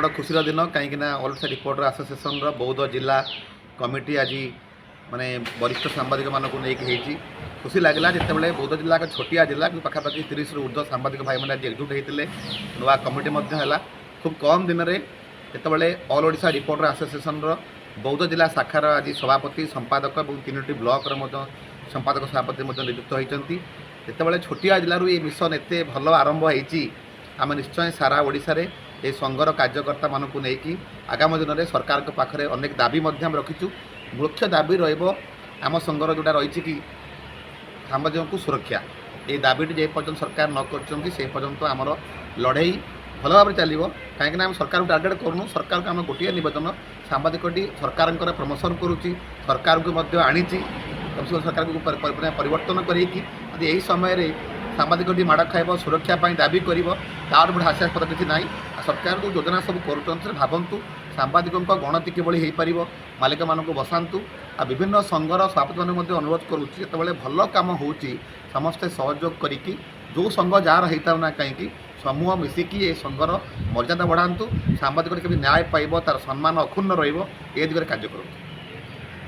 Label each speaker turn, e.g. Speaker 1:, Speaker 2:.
Speaker 1: बड़ा खुशी दिन कहीं ऑल ओडिशा रिपोर्टर एसोसिएशन बौद्ध जिला कमिटी आज माने वरिष्ठ सांबादिक मानक नहीं खुशी लगला जिते बौद्ध जिला एक छोटिया जिला पाखापाखि 30 ऊर्ध्व सांबादिक भाई मैंने एकजुट होते नुआ कमिटी खूब कम दिन में जिते ऑल ओडिशा रिपोर्टर एसोसिएशन बौद्ध जिला शाखार आज सभापति संपादक और 3टी ब्लॉक संपादक सभापति नियुक्त होती जिते छोटिया जिलूर ये मिशन एत भल आरंभ होती आम निश्चय सारा ओडिशा रे ये संघर कार्यकर्ता मानक नहीं आगामी दिन में सरकार के पाखे अनेक दाबी रखीचु मुख्य दाबी रम संघर जोटा रही कि सामाजिक को सुरक्षा ये दाबीटी जे पर्यटन सरकार न कर आमर लड़ाई भल भाव चलो कहीं आम सरकार को टार्गेट करूँ सरकार को आम गोटे नवेदन सांबादिकटी सरकार प्रमोशन करुच्ची सरकार को आनी सरकार को परिवर्तन करी समय सांबादिकटी माड़ खाइब सुरक्षा दाबी कर बड़ा हास्यास्पद किसी ना सरकार जो योजना सब कर भावतु सांबादिकों गणति किभली हो पार मालिक मानक बसातु आ विभिन्न संघर सभापति मैंने अनुरोध करुच्ची जिते भल कम हो समस्ते सहयोग करी जो संघ जार होता ना कहीं समूह मिसिकी ये संघर मर्यादा बढ़ातु सांबादिक न्याय पाइब तार सम्मान अक्षुण्ण रही दिगरे कार्य करूँ।